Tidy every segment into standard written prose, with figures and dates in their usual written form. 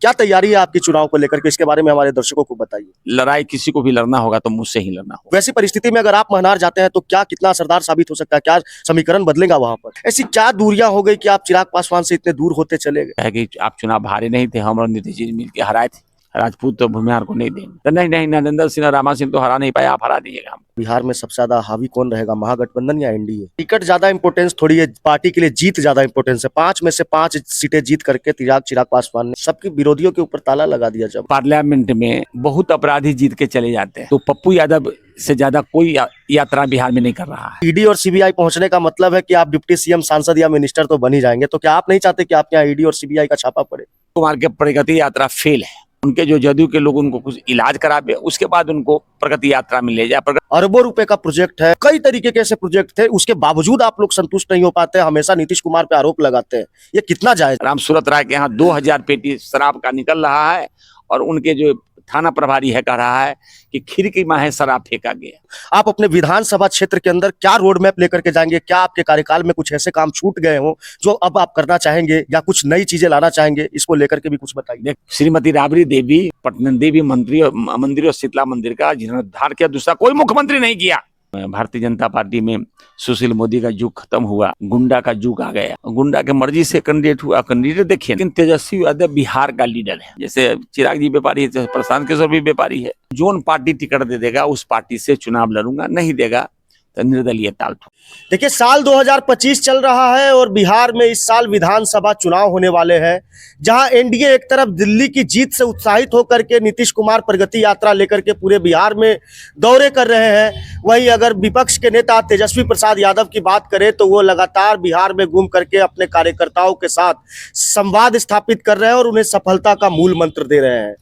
क्या तैयारी है आपकी चुनाव को लेकर के, इसके बारे में हमारे दर्शकों को बताइए। लड़ाई किसी को भी लड़ना होगा तो मुझसे ही लड़ना होगा। वैसी परिस्थिति में अगर आप महनार जाते हैं तो क्या कितना असरदार साबित हो सकता है, क्या समीकरण बदलेगा वहां पर? ऐसी क्या दूरियां हो गई कि आप चिराग पासवान से इतने दूर होते चले गए? है कि आप चुनाव हारे नहीं थे, हम और नीतीश जी मिलकर हराए थे। राजपूत तो भूमिहार को नहीं देंगे। तो नहीं, नरेंद्र सिंह रामा सिंह तो हरा नहीं पाया, आप हरा दीजिएगा। बिहार में सबसे ज्यादा हावी कौन रहेगा, महागठबंधन या एनडीए? टिकट ज्यादा इंपोर्टेंस थोड़ी है, पार्टी के लिए जीत ज्यादा इंपोर्टेंस है। 5 में से 5 सीटें जीत करके चिराग पासवान ने सबके विरोधियों के ऊपर ताला लगा दिया। जब पार्लियामेंट में बहुत अपराधी जीत के चले जाते हैं, तो पप्पू यादव से ज्यादा कोई यात्रा बिहार में नहीं कर रहा है। ईडी और सीबीआई पहुंचने का मतलब है कि आप डिप्टी सीएम, सांसद या मिनिस्टर तो बन ही जाएंगे। तो क्या आप नहीं चाहते कि आपके यहाँ ईडी और सीबीआई का छापा पड़े? कुमार के प्रगति यात्रा फेल है। उनके जो जदयू के लोग उनको कुछ इलाज करावे, उसके बाद उनको प्रगति यात्रा में ले जाए। अरबों रुपए का प्रोजेक्ट है, कई तरीके के ऐसे प्रोजेक्ट थे, उसके बावजूद आप लोग संतुष्ट नहीं हो पाते, हमेशा नीतीश कुमार पे आरोप लगाते हैं। ये कितना जायज? राम सूरत राय के यहाँ 2000 पेटी शराब का निकल रहा है और उनके जो थाना प्रभारी है कह रहा है कि खिड़की में है शराब फेंका गया। आप अपने विधानसभा क्षेत्र के अंदर क्या रोड मैप लेकर के जाएंगे? क्या आपके कार्यकाल में कुछ ऐसे काम छूट गए हो जो अब आप करना चाहेंगे, या कुछ नई चीजें लाना चाहेंगे? इसको लेकर के भी कुछ बताइए। श्रीमती राबड़ी देवी पटन देवी मंदिर और शीतला मंदिर का जीर्णोद्धार किया, दूसरा कोई मुख्यमंत्री नहीं किया। भारतीय जनता पार्टी में सुशील मोदी का युग खत्म हुआ, गुंडा का युग आ गया। गुंडा के मर्जी से कैंडिडेट हुआ, कैंडिडेट देखिए। लेकिन तेजस्वी यादव बिहार का लीडर है। जैसे चिराग जी व्यापारी है, प्रशांत किशोर भी व्यापारी है। जोन पार्टी टिकट दे देगा उस पार्टी से चुनाव लड़ूंगा, नहीं देगा तो निर्दलीय ताल ठोक। देखिए, साल 2025 चल रहा है और बिहार में इस साल विधानसभा चुनाव होने वाले हैं, जहां एनडीए एक तरफ दिल्ली की जीत से उत्साहित होकर के नीतीश कुमार प्रगति यात्रा लेकर के पूरे बिहार में दौरे कर रहे हैं, वहीं अगर विपक्ष के नेता तेजस्वी प्रसाद यादव की बात करें तो वो लगातार बिहार में घूम करके अपने कार्यकर्ताओं के साथ संवाद स्थापित कर रहे हैं और उन्हें सफलता का मूल मंत्र दे रहे हैं।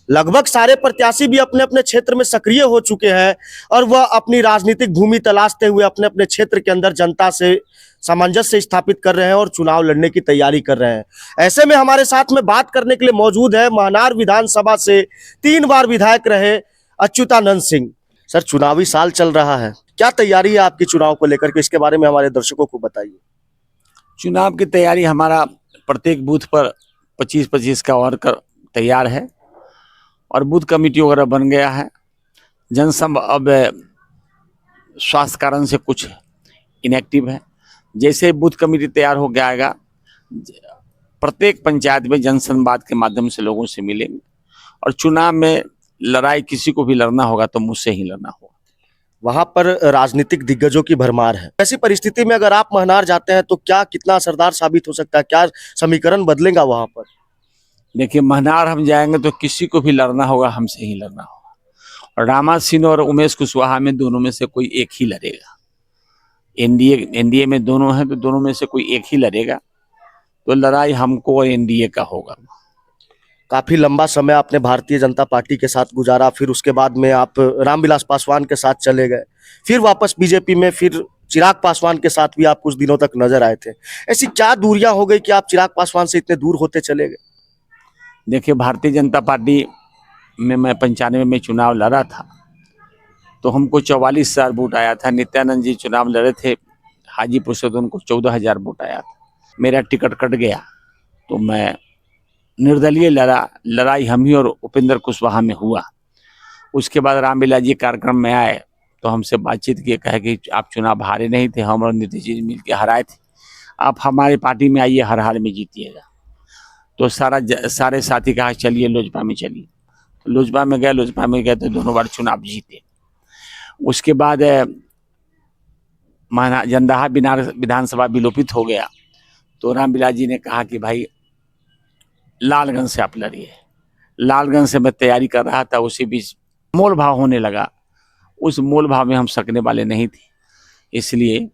लगभग सारे प्रत्याशी भी अपने अपने क्षेत्र में सक्रिय हो चुके हैं और वह अपनी राजनीतिक भूमि तलाशते हुए अपने अपने क्षेत्र के अंदर जनता से सामंजस्य स्थापित कर रहे हैं और चुनाव लड़ने की तैयारी कर रहे हैं। ऐसे में हमारे साथ में बात करने के लिए मौजूद है महनार विधानसभा से 3 बार विधायक रहे अच्युतानंद सिंह। सर, चुनावी साल चल रहा है, क्या तैयारी है आपकी चुनाव को लेकर के, इसके बारे में हमारे दर्शकों को बताइए। चुनाव की तैयारी हमारा प्रत्येक बूथ पर 25-25 का वर्कर तैयार है और बूथ कमेटी वगैरह बन गया है। जनसंघ अब स्वास्थ्य कारण से कुछ इनएक्टिव है। जैसे बूथ कमेटी तैयार हो गया आएगा, प्रत्येक पंचायत में जनसंवाद के माध्यम से लोगों से मिलेंगे और चुनाव में लड़ाई किसी को भी लड़ना होगा तो मुझसे ही लड़ना होगा। वहां पर राजनीतिक दिग्गजों की भरमार है। ऐसी परिस्थिति में अगर आप महनार जाते हैं तो क्या कितना असरदार साबित हो सकता है, क्या समीकरण बदलेगा वहां पर? देखिए, महनार हम जाएंगे तो किसी को भी लड़ना होगा, हमसे ही लड़ना होगा। और रामा सिंह और उमेश कुशवाहा में दोनों में से कोई एक ही लड़ेगा। एनडीए में दोनों हैं तो दोनों में से कोई एक ही लड़ेगा, तो लड़ाई हमको और एनडीए का होगा। काफी लंबा समय आपने भारतीय जनता पार्टी के साथ गुजारा, फिर उसके बाद में आप रामविलास पासवान के साथ चले गए, फिर वापस बीजेपी में, फिर चिराग पासवान के साथ भी आप कुछ दिनों तक नजर आए थे। ऐसी क्या दूरियां हो गई कि आप चिराग पासवान से इतने दूर होते चले गए? देखिए, भारतीय जनता पार्टी में मैं 95 में चुनाव लड़ा था तो हमको 44,000 वोट आया था। नित्यानंद जी चुनाव लड़े थे हाजीपुर से तो उनको 14,000 वोट आया था। मेरा टिकट कट गया तो मैं निर्दलीय लड़ाई हम ही और उपेंद्र कुशवाहा में हुआ। उसके बाद रामविलास जी कार्यक्रम में आए तो हमसे बातचीत किए, कहे कि आप चुनाव हारे नहीं थे, हम और नीतीश जी मिलकर हराए थे, आप हमारी पार्टी में आइए, हर हाल में जीतिएगा। तो सारे साथी कहा चलिए लोजपा में चलिए। तो लोजपा में गए तो दोनों बार चुनाव जीते। उसके बाद जंदाहा विधानसभा विलोपित हो गया तो रामविलास जी ने कहा कि भाई लालगंज से आप लड़िए। लालगंज से मैं तैयारी कर रहा था, उसी बीच मोल भाव होने लगा। उस मोल भाव में हम सकने वाले नहीं थे, इसलिए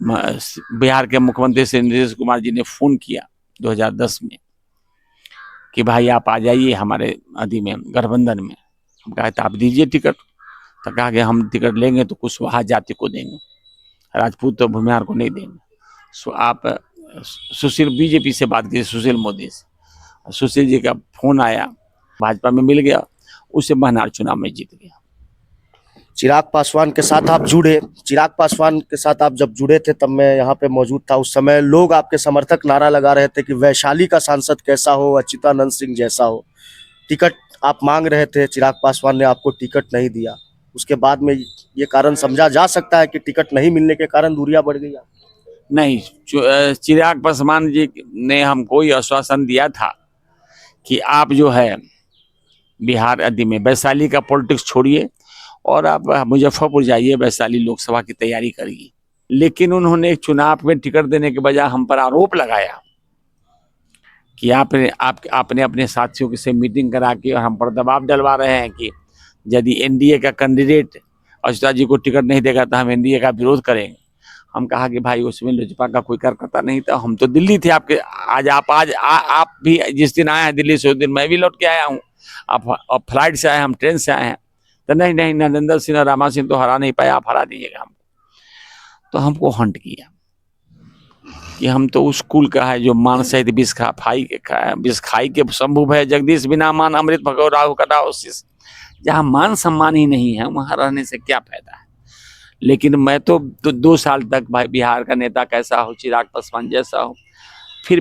बिहार के मुख्यमंत्री श्री नीतीश कुमार जी ने फोन किया 2010 में कि भाई आप आ जाइए हमारे आदि में गठबंधन में। हम कहा तो आप दीजिए टिकट। तो कहा कि हम टिकट लेंगे तो कुशवाहा जाति को देंगे, राजपूत तो भूमिहार को नहीं देंगे। सो आप सुशील बीजेपी से बात की, सुशील मोदी से। सुशील जी का फोन आया, भाजपा में मिल गया, उससे महनार चुनाव में जीत गया। चिराग पासवान के साथ आप जुड़े, चिराग पासवान के साथ आप जब जुड़े थे तब मैं यहाँ पे मौजूद था। उस समय लोग आपके समर्थक नारा लगा रहे थे कि वैशाली का सांसद कैसा हो, अच्युतानंद सिंह जैसा हो। टिकट आप मांग रहे थे, चिराग पासवान ने आपको टिकट नहीं दिया। उसके बाद में ये कारण समझा जा सकता है कि टिकट नहीं मिलने के कारण दूरियां बढ़ गई। नहीं, चिराग पासवान जी ने हमको ये आश्वासन दिया था कि आप जो है बिहार आदि में वैशाली का पॉलिटिक्स छोड़िए और आप मुजफ्फरपुर जाइए, वैशाली लोकसभा की तैयारी करिए। लेकिन उन्होंने एक चुनाव में टिकट देने के बजाय हम पर आरोप लगाया कि आपने अपने साथियों से मीटिंग करा के और हम पर दबाव डलवा रहे हैं कि यदि एनडीए का कैंडिडेट अच्युता जी को टिकट नहीं देगा तो हम एनडीए का विरोध करेंगे। हम कहा कि भाई उसमें लोजपा का कोई कार्यकर्ता नहीं था, हम तो दिल्ली थे आपके। आप भी जिस दिन आए हैं दिल्ली से उस दिन मैं भी लौट के आया हूँ। आप फ्लाइट से आए, हम ट्रेन से आए हैं। तो नहीं, नरेंद्र सिंह और रामा सिंह तो हरा नहीं पाया, आप हरा दीजिएगा हमको। तो हमको हंट किया कि हम तो उस कुल का है जो मान सहित विष खाई के शंभु है, जगदीश बिना मान अमृत भगो राहु कटाओ शीश। जहाँ मान सम्मान ही नहीं है वहां रहने से क्या फायदा है। लेकिन मैं तो 2 साल तक भाई बिहार का नेता कैसा हो, चिराग पासवान जैसा हो, फिर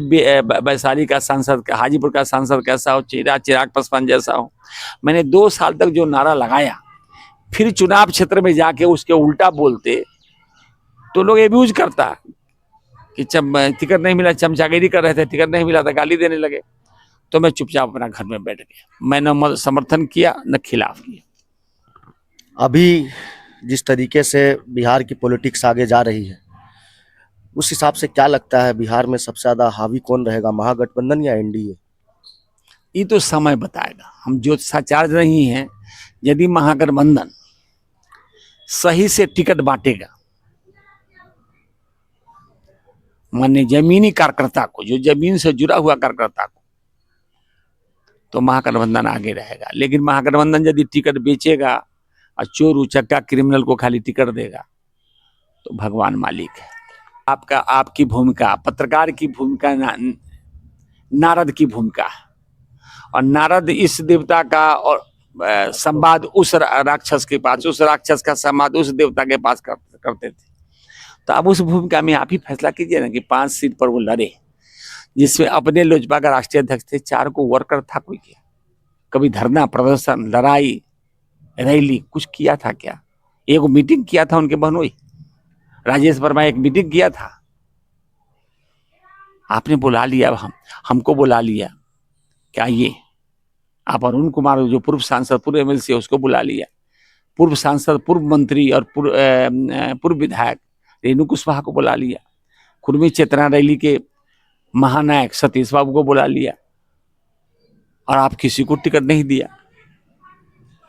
वैशाली का सांसद, हाजीपुर का सांसद कैसा हो, चिराग पासवान जैसा हो। मैंने 2 साल तक जो नारा लगाया, फिर चुनाव क्षेत्र में जाके उसके उल्टा बोलते तो लोग एब्यूज करता कि टिकट नहीं मिला, चमचागिरी कर रहे थे, टिकट नहीं मिला था गाली देने लगे। तो मैं चुपचाप अपना घर में बैठ गया। मैंने न समर्थन किया न खिलाफ किया। अभी जिस तरीके से बिहार की पॉलिटिक्स आगे जा रही है, उस हिसाब से क्या लगता है बिहार में सबसे ज्यादा हावी कौन रहेगा, महागठबंधन या एनडीए? ये तो समय बताएगा। हम जो सचार नहीं है, यदि महागठबंधन सही से टिकट बांटेगा, माने जमीनी कार्यकर्ता को, जो जमीन से जुड़ा हुआ कार्यकर्ता को, तो महागठबंधन आगे रहेगा। लेकिन महागठबंधन यदि टिकट बेचेगा और चोर उचक्का क्रिमिनल को खाली टिकट देगा तो भगवान मालिक है। आपकी भूमिका, पत्रकार की भूमिका नारद की भूमिका है। और नारद इस देवता का और संवाद उस राक्षस के पास, उस राक्षस का संवाद उस देवता के पास करते थे। तो अब उस भूमिका में आप ही फैसला कीजिए ना कि 5 सीट पर वो लड़े, जिसमें अपने लोजपा का राष्ट्रीय अध्यक्ष थे, 4 को वर्कर था कोई क्या? कभी धरना प्रदर्शन, लड़ाई, रैली कुछ किया था क्या? एक मीटिंग किया था उनके बहनोई राजेश वर्मा, एक मीटिंग किया था। आपने बुला लिया, हमको बुला लिया क्या? ये आप अरुण कुमार जो पूर्व सांसद, पूर्व एमएलसी, उसको बुला लिया। पूर्व सांसद, पूर्व मंत्री और पूर्व विधायक रेणु कुशवाहा को बुला लिया। कुर्मी चेतना रैली के महानायक सतीश बाबू को बुला लिया। और आप किसी को टिकट नहीं दिया।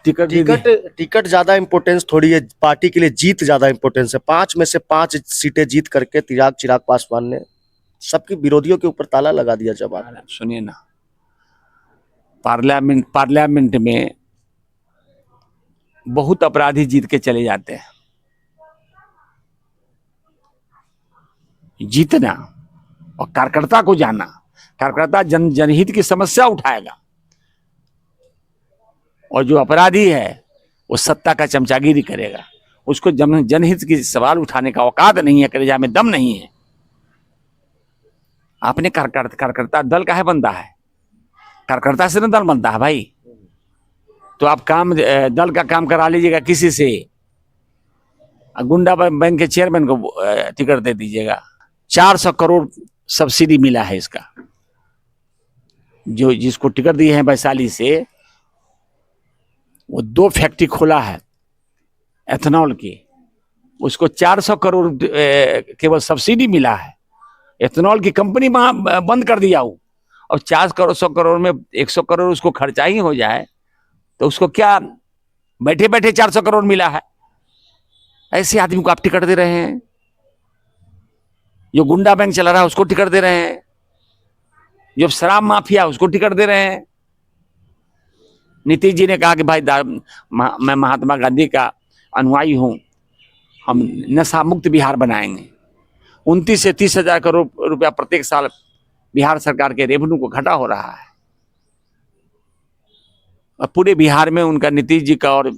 टिकट ज्यादा इंपॉर्टेंस थोड़ी है, पार्टी के लिए जीत ज्यादा इंपॉर्टेंस है। 5 में से 5 सीटें जीत करके चिराग पासवान ने सबके विरोधियों के ऊपर ताला लगा दिया। जब आप सुनिए ना, पार्लियामेंट में बहुत अपराधी जीत के चले जाते हैं। जीतना और कार्यकर्ता को जाना, कार्यकर्ता जनहित की समस्या उठाएगा, और जो अपराधी है वो सत्ता का चमचागिरी करेगा। उसको जनहित की सवाल उठाने का औकात नहीं है, कलेजा में दम नहीं है। आपने कार्यकर्ता दल का है बनता है, कार्यकर्ता से ना दल बनता है भाई। तो आप दल का काम करा लीजिएगा किसी से, गुंडा बैंक के चेयरमैन को टिकट दे दीजिएगा। 400 करोड़ सब्सिडी मिला है इसका। जो जिसको टिकट दिए हैं वैशाली से, वो 2 फैक्ट्री खोला है एथेनॉल की, उसको 400 करोड़ केवल सब्सिडी मिला है। एथेनॉल की कंपनी वहां बंद कर दिया हो, और 400 करोड़ में 100 करोड़ उसको खर्चा ही हो जाए तो उसको क्या बैठे बैठे 400 करोड़ मिला है। ऐसे आदमी को आप टिकट दे रहे हैं। जो गुंडा बैंक चला रहा है उसको टिकट दे रहे हैं। जो शराब माफिया उसको टिकट दे रहे हैं। नीतीश जी ने कहा कि भाई मैं महात्मा गांधी का अनुयायी हूं, हम नशा मुक्त बिहार बनाएंगे। 29 से 30 हजार करोड़ रुपया प्रत्येक साल बिहार सरकार के रेवेन्यू को घटा हो रहा है। और पूरे बिहार में उनका, नीतीश जी का और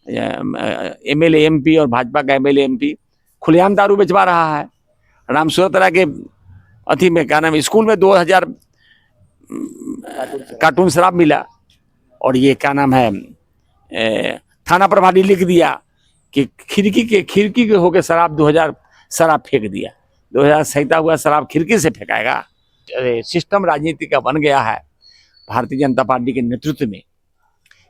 एमएलए एमपी और भाजपा का एमएलए एमपी खुलेआम दारू बेचवा रहा है। राम सूरत के अथी में क्या नाम, स्कूल में 2000 कार्टून शराब मिला, और ये क्या नाम है, थाना प्रभारी लिख दिया कि खिड़की के होके शराब 2000 शराब फेंक दिया। 2000 सहिता हुआ शराब खिड़की से फेंकाएगा? अरे सिस्टम राजनीति का बन गया है भारतीय जनता पार्टी के नेतृत्व में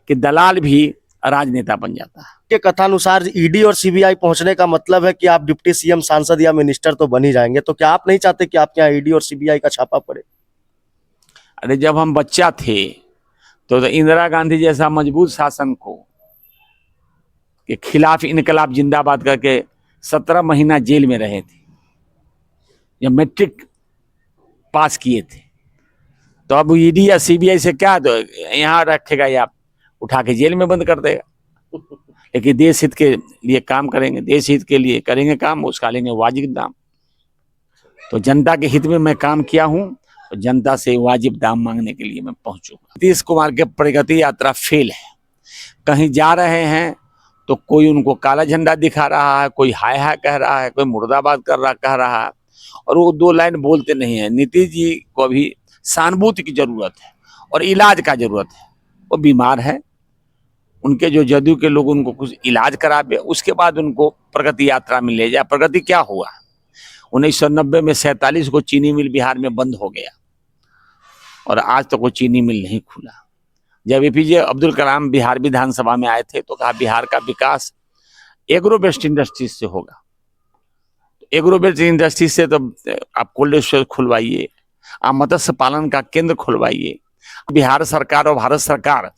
कि दलाल भी राजनेता बन जाता है। के कथानुसार ईडी और सीबीआई पहुंचने का मतलब है कि आप डिप्टी सीएम, सांसद या मिनिस्टर तो बन ही जाएंगे, तो क्या आप नहीं चाहते कि आपके यहाँ ईडी और सीबीआई का छापा पड़े? अरे जब हम बच्चा थे तो इंदिरा गांधी जैसा मजबूत शासन को के खिलाफ इनकलाब जिंदाबाद करके 17 महीना जेल में रहे थे, जब मैट्रिक पास किए थे। तो अब ईडी या सीबीआई से क्या तो यहाँ रखेगा या उठा के जेल में बंद कर देगा। लेकिन देश हित के लिए काम करेंगे, देश हित के लिए करेंगे काम, उसका लेंगे वाजिब दाम। तो जनता के हित में मैं काम किया हूँ, तो जनता से वाजिब दाम मांगने के लिए मैं पहुंचूंगा। नीतीश कुमार के प्रगति यात्रा फेल है। कहीं जा रहे हैं तो कोई उनको काला झंडा दिखा रहा है, कोई हाय हाय कह रहा है, कोई मुर्दाबाद कह रहा है, और वो 2 लाइन बोलते नहीं है। नीतीश जी को अभी सहानुभूति की जरूरत है और इलाज का जरूरत है। वो बीमार है, उनके जो जदयू के लोग उनको कुछ इलाज करावे, उसके बाद उनको प्रगति यात्रा में ले जाए। प्रगति क्या हुआ? 1990 में 47 को चीनी मिल बिहार में बंद हो गया और आज तक वो चीनी मिल नहीं खुला। जब एपीजे अब्दुल कलाम बिहार विधानसभा में आए थे तो कहा बिहार का विकास एग्रो बेस्ड इंडस्ट्रीज से होगा। एग्रो बेस्ड इंडस्ट्रीज से तो आप कोल्ड स्टोरेज खुलवाइए, आप मत्स्य पालन का केंद्र खुलवाइए। बिहार सरकार और भारत सरकार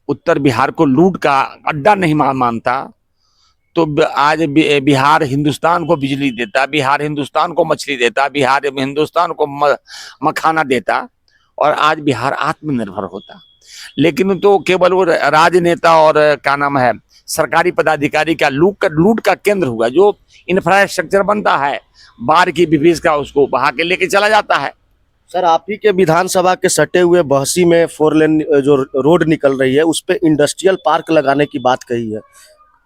उत्तर बिहार को लूट का अड्डा नहीं मानता, तो आज बिहार हिंदुस्तान को बिजली देता, बिहार हिंदुस्तान को मछली देता, बिहार हिंदुस्तान को मखाना देता, और आज बिहार आत्मनिर्भर होता। लेकिन तो केवल वो राजनेता और क्या नाम है सरकारी पदाधिकारी का लूट का केंद्र हुआ। जो इंफ्रास्ट्रक्चर बनता है बाढ़ की विभीष का, उसको बहा के लेके चला जाता है। सर, आप ही के विधानसभा के सटे हुए बहसी में 4 लेन जो रोड निकल रही है, उस पे इंडस्ट्रियल पार्क लगाने की बात कही है।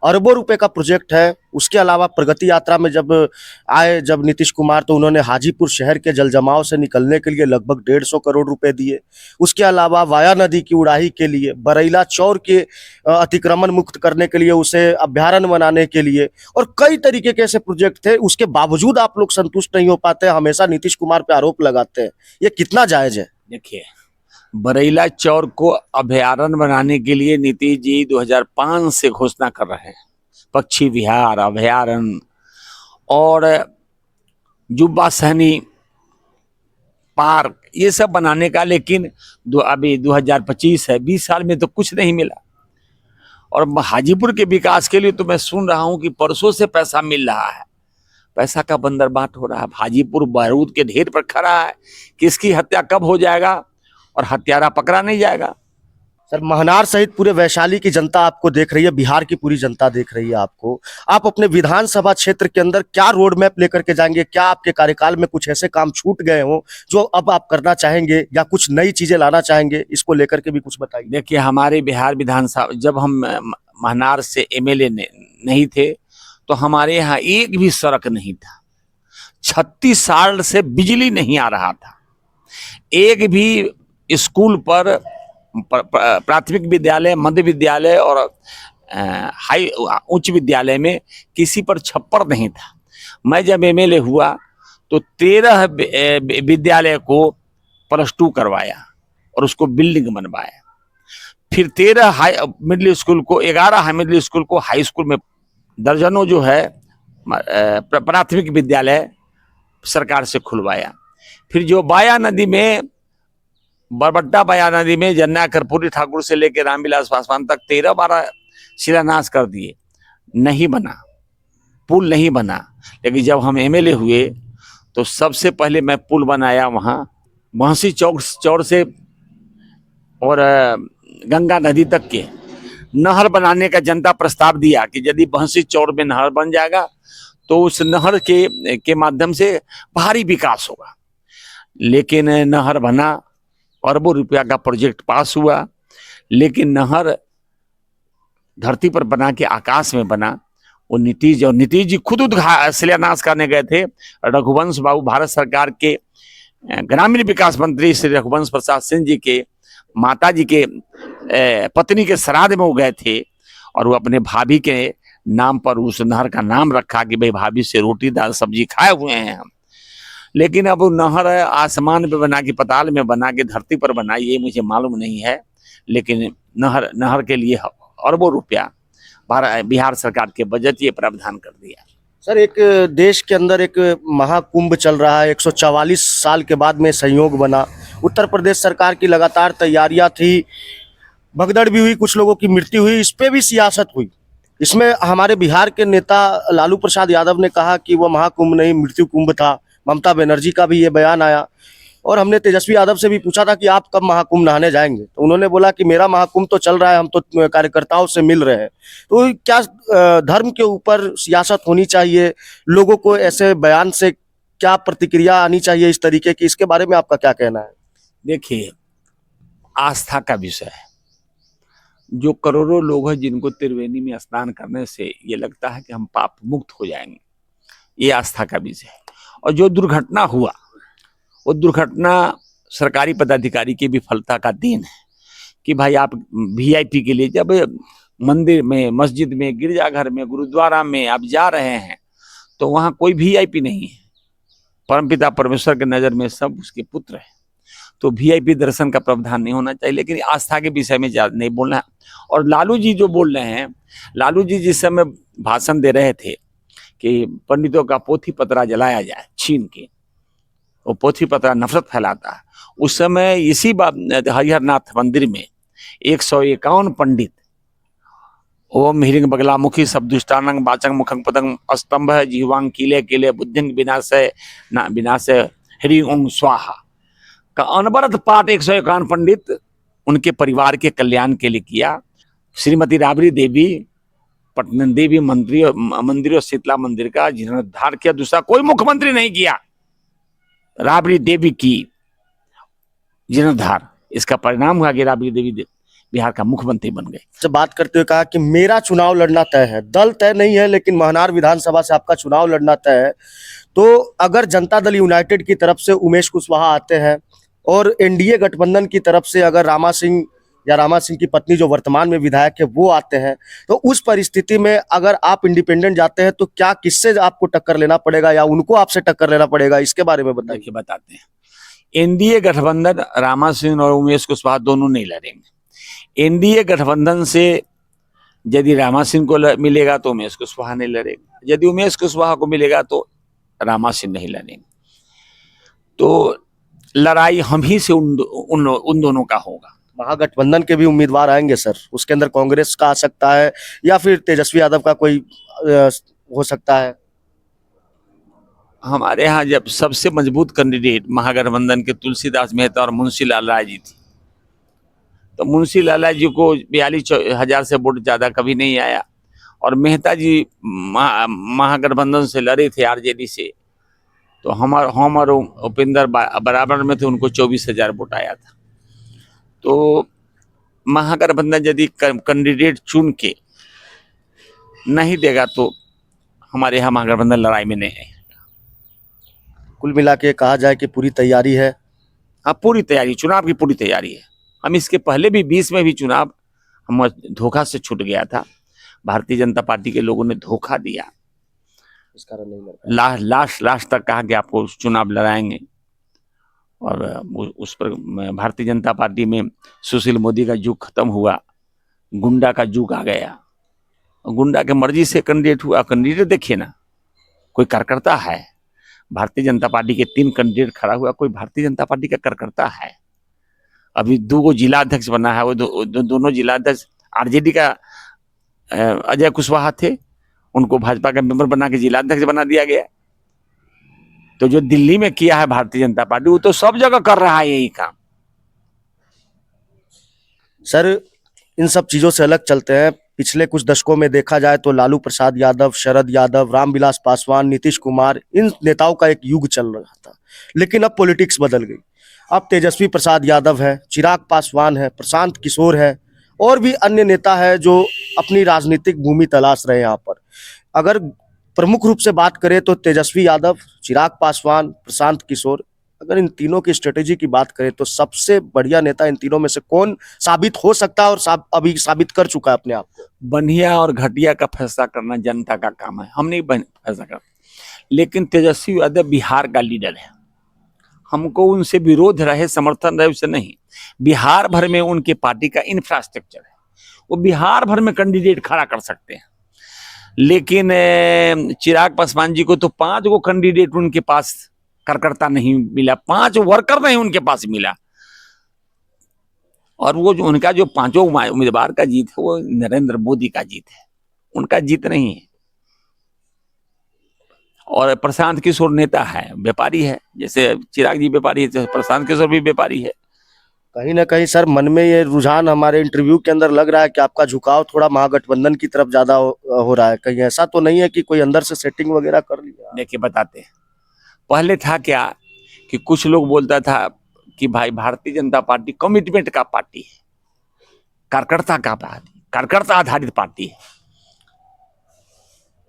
अरबों रुपए का प्रोजेक्ट है। उसके अलावा प्रगति यात्रा में जब नीतीश कुमार, तो उन्होंने हाजीपुर शहर के जलजमाव से निकलने के लिए लगभग 150 करोड़ रुपए दिए। उसके अलावा वाया नदी की उड़ाही के लिए, बरैला चौर के अतिक्रमण मुक्त करने के लिए, उसे अभ्यारण्य बनाने के लिए, और कई तरीके के ऐसे प्रोजेक्ट थे। उसके बावजूद आप लोग संतुष्ट नहीं हो पाते, हमेशा नीतीश कुमार पे आरोप लगाते हैं। ये कितना जायज है? देखिए, बरैला चौर को अभयारण्य बनाने के लिए नीतीश जी 2005 से घोषणा कर रहे हैं। पक्षी विहार, अभयारण्य और जुब्बा सहनी पार्क, ये सब बनाने का, लेकिन अभी 2025 है, 20 साल में तो कुछ नहीं मिला। और हाजीपुर के विकास के लिए तो मैं सुन रहा हूं कि परसों से पैसा मिल रहा है, पैसा का बंदरबाट हो रहा है। हाजीपुर बारूद के ढेर पर खड़ा है, किसकी हत्या कब हो जाएगा और हत्यारा पकड़ा नहीं जाएगा। सर, महनार सहित पूरे वैशाली की जनता आपको देख रही है, बिहार की पूरी जनता देख रही है आपको। आप अपने विधानसभा क्षेत्र के अंदर क्या रोड मैप लेकर के जाएंगे? क्या आपके कार्यकाल में कुछ ऐसे काम छूट गए हों जो अब आप करना चाहेंगे, या कुछ नई चीजें लाना चाहेंगे? इसको लेकर के भी कुछ बताइए। देखिए, हमारे बिहार विधानसभा, जब हम महनार से एमएलए नहीं थे तो हमारे यहाँ एक भी सड़क नहीं था। 36 साल से बिजली नहीं आ रहा था। एक भी स्कूल पर, प्राथमिक विद्यालय, मध्य विद्यालय और उच्च विद्यालय में किसी पर छप्पर नहीं था। मैं जब एमएलए हुआ तो 13 विद्यालय को +2 करवाया और उसको बिल्डिंग बनवाया। फिर 13 मिडिल स्कूल को, 11 मिडिल स्कूल को हाई स्कूल में, दर्जनों जो है प्राथमिक विद्यालय सरकार से खुलवाया। फिर जो बाया नदी में, बरबट्टा बाया नदी में जन्ना कर्पूरी ठाकुर से लेकर रामविलास पासवान तक 13-12 शिलान्यास कर दिए, नहीं बना, पुल नहीं बना। लेकिन जब हम एमएलए हुए तो सबसे पहले मैं पुल बनाया वहाँ बहसी चौर से और गंगा नदी तक के नहर बनाने का जनता प्रस्ताव दिया कि यदि बहसी चौर में नहर बन जाएगा तो उस नहर के माध्यम से भारी विकास होगा। लेकिन नहर बना, अरबों रुपया का प्रोजेक्ट पास हुआ, लेकिन नहर धरती पर बना के आकाश में बना वो नीतीश जी खुद शिलान्यास करने गए थे। रघुवंश बाबू भारत सरकार के ग्रामीण विकास मंत्री श्री रघुवंश प्रसाद सिंह जी के माता जी के पत्नी के श्राद्ध में वो गए थे और वो अपने भाभी के नाम पर उस नहर का नाम रखा कि भाई भाभी से रोटी दाल सब्जी खाए हुए हैं हम। लेकिन अब वो नहर आसमान पे बना के पताल में बना के धरती पर बना, ये मुझे मालूम नहीं है, लेकिन नहर के लिए अरबों रुपया बिहार सरकार के बजट ये प्रावधान कर दिया। सर, एक देश के अंदर एक महाकुंभ चल रहा है, 144 साल के बाद में संयोग बना। उत्तर प्रदेश सरकार की लगातार तैयारियां थी, भगदड़ भी हुई, कुछ लोगों की मृत्यु हुई, इस पे भी सियासत हुई। इसमें हमारे बिहार के नेता लालू प्रसाद यादव ने कहा कि वह महाकुंभ नहीं मृत्यु कुंभ था। ममता बनर्जी का भी ये बयान आया और हमने तेजस्वी यादव से भी पूछा था कि आप कब महाकुंभ नहाने जाएंगे, तो उन्होंने बोला कि मेरा महाकुंभ तो चल रहा है, हम तो कार्यकर्ताओं से मिल रहे हैं। तो क्या धर्म के ऊपर सियासत होनी चाहिए? लोगों को ऐसे बयान से क्या प्रतिक्रिया आनी चाहिए इस तरीके की? इसके बारे में आपका क्या कहना है? देखिए, आस्था का विषय है। जो करोड़ों लोग हैं जिनको त्रिवेणी में स्नान करने से ये लगता है कि हम पाप मुक्त हो जाएंगे, ये आस्था का विषय है। और जो दुर्घटना हुआ वो दुर्घटना सरकारी पदाधिकारी की विफलता का देन है कि भाई आप वीआईपी के लिए जब मंदिर में, मस्जिद में, गिरजाघर में, गुरुद्वारा में आप जा रहे हैं तो वहां कोई वीआईपी नहीं है। परमपिता परमेश्वर के नजर में सब उसके पुत्र हैं, तो वीआईपी दर्शन का प्रावधान नहीं होना चाहिए। लेकिन आस्था के विषय में ज्यादा नहीं बोलना है। और लालू जी जो बोल रहे हैं, लालू जी जिस समय भाषण दे रहे थे कि पंडितों का पोथी पतरा जलाया जाए छीन के, वो पोथी पतरा नफरत फैलाता है, उस समय इसी हरिहरनाथ मंदिर में 151 पंडित ओम ह्रीं बगलामुखी शब्दुष्टानंग वाचंग मुखंग पदंग स्तंभ जीवांग कीले कीले बुद्धिंग विनाशय ना विनाशय ह्रीं ओम स्वाहा का अनवरत पाठ 151 पंडित उनके परिवार के कल्याण के लिए किया। श्रीमती राबड़ी देवी पटन देवी मंदिर और शीतला मंदिर का जीर्णोद्धार किया, दूसरा कोई मुख्यमंत्री नहीं किया। राबड़ी देवी की जीर्णोद्धार, इसका परिणाम हुआ कि राबड़ी देवी बिहार का मुख्यमंत्री बन गए। से बात करते हुए कहा कि मेरा चुनाव लड़ना तय है, दल तय नहीं है, लेकिन महनार विधानसभा से आपका चुनाव लड़ना तय है। तो अगर जनता दल यूनाइटेड की तरफ से उमेश कुशवाहा आते हैं और एनडीए गठबंधन की तरफ से अगर रामा सिंह या रामा सिंह की पत्नी जो वर्तमान में विधायक है वो आते हैं, तो उस परिस्थिति में अगर आप इंडिपेंडेंट जाते हैं तो क्या किससे आपको टक्कर लेना पड़ेगा या उनको आपसे टक्कर लेना पड़ेगा? इसके बारे में बताइए। बताते हैं। एनडीए गठबंधन रामा सिंह और उमेश कुशवाहा दोनों नहीं लड़ेंगे। एनडीए गठबंधन से यदि रामा सिंह को मिलेगा तो उमेश कुशवाहा नहीं लड़ेगा, यदि उमेश कुशवाहा को मिलेगा तो रामा सिंह नहीं लड़ेंगे। तो लड़ाई हम ही से उन दोनों का होगा। महागठबंधन के भी उम्मीदवार आएंगे सर, उसके अंदर कांग्रेस का आ सकता है या फिर तेजस्वी यादव का कोई हो सकता है? हमारे यहाँ जब सबसे मजबूत कैंडिडेट महागठबंधन के तुलसीदास मेहता और मुंशी लाल राय जी थी, तो मुंशी लाल राय जी को 42,000 से वोट ज्यादा कभी नहीं आया और मेहता जी महागठबंधन से लड़े थे आरजेडी से, तो हम और उपेंद्र बराबर में थे, उनको 24,000 वोट आया था। तो महागठबंधन यदि कैंडिडेट चुन के नहीं देगा तो हमारे यहाँ महागठबंधन लड़ाई में नहीं है। कुल मिला के कहा जाए कि पूरी तैयारी है? हाँ, पूरी तैयारी, चुनाव की पूरी तैयारी है। हम इसके पहले भी 20 में भी चुनाव हम धोखा से छूट गया था, भारतीय जनता पार्टी के लोगों ने धोखा दिया, इस कारण नहीं लास्ट तक कहा कि आपको चुनाव लड़ाएंगे और उस पर भारतीय जनता पार्टी में सुशील मोदी का युग खत्म हुआ, गुंडा का युग आ गया। गुंडा के मर्जी से कैंडिडेट हुआ। कैंडिडेट देखिए ना, कोई कार्यकर्ता है? भारतीय जनता पार्टी के 3 कैंडिडेट खड़ा हुआ, कोई भारतीय जनता पार्टी का कार्यकर्ता है? अभी 2 जिला अध्यक्ष बना है, वो दोनों जिला अध्यक्ष आरजेडी का अजय कुशवाहा थे, उनको भाजपा का मेंबर बना के जिला अध्यक्ष बना दिया गया। तो जो दिल्ली में किया है भारतीय जनता पार्टी, वो तो सब जगह कर रहा है यही काम। सर, इन सब चीजों से अलग चलते हैं। पिछले कुछ दशकों में देखा जाए तो लालू प्रसाद यादव, शरद यादव, रामविलास पासवान, नीतीश कुमार, इन नेताओं का एक युग चल रहा था, लेकिन अब पॉलिटिक्स बदल गई। अब तेजस्वी प्रसाद यादव है, चिराग पासवान है, प्रशांत किशोर है और भी अन्य नेता है जो अपनी राजनीतिक भूमि तलाश रहे हैं यहाँ पर। अगर प्रमुख रूप से बात करें तो तेजस्वी यादव, चिराग पासवान, प्रशांत किशोर, अगर इन तीनों की स्ट्रेटेजी की बात करें तो सबसे बढ़िया नेता इन तीनों में से कौन साबित हो सकता है और अभी साबित कर चुका है अपने आप को? बढ़िया और घटिया का फैसला करना जनता का काम है, हम नहीं फैसला कर। लेकिन तेजस्वी यादव बिहार का लीडर है, हमको उनसे विरोध रहे समर्थन रहे उससे नहीं, बिहार भर में उनके पार्टी का इंफ्रास्ट्रक्चर है, वो बिहार भर में कैंडिडेट खड़ा कर सकते हैं। लेकिन चिराग पासवान जी को तो 5 गो कैंडिडेट उनके पास कार्यकर्ता नहीं मिला, 5 वर्कर नहीं उनके पास मिला। और वो जो उनका जो 5 उम्मीदवार का जीत है वो नरेंद्र मोदी का जीत है, उनका जीत नहीं है। और प्रशांत किशोर नेता है, व्यापारी है, जैसे चिराग जी व्यापारी है, प्रशांत किशोर भी व्यापारी है। कहीं ना कहीं सर मन में ये रुझान हमारे इंटरव्यू के अंदर लग रहा है कि आपका झुकाव थोड़ा महागठबंधन की तरफ ज्यादा हो रहा है। कहीं ऐसा तो नहीं है कि कोई अंदर से सेटिंग वगैरह कर लिया? देखिए बताते हैं, पहले था क्या कि कुछ लोग बोलता था कि भाई भारतीय जनता पार्टी कमिटमेंट का पार्टी है, कार्यकर्ता का पार्टी, कार्यकर्ता आधारित पार्टी है।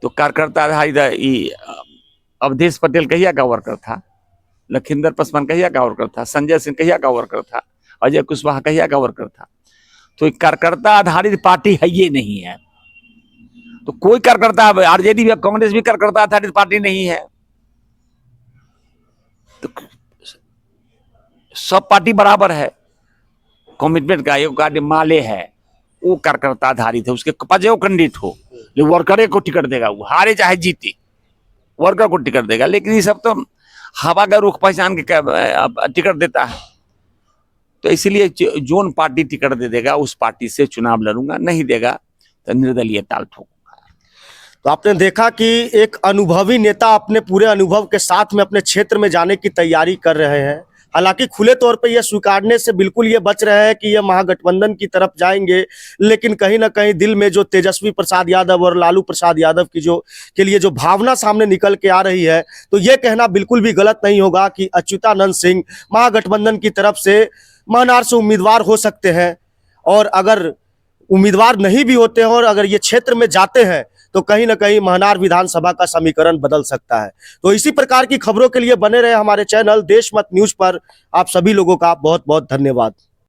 तो कार्यकर्ता आधारित अवधेश पटेल कहिया का वर्कर था, लखिंदर पासवान कहिया का वर्कर था, संजय सिंह कहिया का वर्कर था, अजय कुशवाहा कहिया का वर्कर था। तो कार्यकर्ता आधारित पार्टी है ये नहीं है। तो कोई कार्यकर्ता, आरजेडी भी, कांग्रेस भी कार्यकर्ता आधारित पार्टी नहीं है। तो सब पार्टी बराबर है। कमिटमेंट का एक पार्टी माले है, वो कार्यकर्ता आधारित है, उसके पास जो कैंडिडेट हो, लेकिन वर्करे को टिकट देगा, वो हारे चाहे जीते वर्कर को टिकट देगा। लेकिन ये सब तो हवा का रुख पहचान के टिकट देता है। तो इसलिए जोन पार्टी टिकट दे देगा उस पार्टी से चुनाव लड़ूंगा, नहीं देगा तो निर्दलीय ताल ठोकूंगा। तो आपने देखा कि एक अनुभवी नेता अपने पूरे अनुभव के साथ में अपने क्षेत्र में जाने की तैयारी कर रहे हैं। हालांकि खुले तौर पे ये स्वीकारने से बिल्कुल ये बच रहे हैं कि ये महागठबंधन की तरफ जाएंगे, लेकिन कहीं ना कहीं दिल में जो तेजस्वी प्रसाद यादव और लालू प्रसाद यादव की के लिए जो भावना सामने निकल के आ रही है, तो ये कहना बिल्कुल भी गलत नहीं होगा कि अच्युतानंद सिंह महागठबंधन की तरफ से महनार से उम्मीदवार हो सकते हैं। और अगर उम्मीदवार नहीं भी होते हैं और अगर ये क्षेत्र में जाते हैं तो कहीं ना कहीं महनार विधानसभा का समीकरण बदल सकता है। तो इसी प्रकार की खबरों के लिए बने रहे हमारे चैनल देशमत न्यूज पर। आप सभी लोगों का बहुत बहुत धन्यवाद।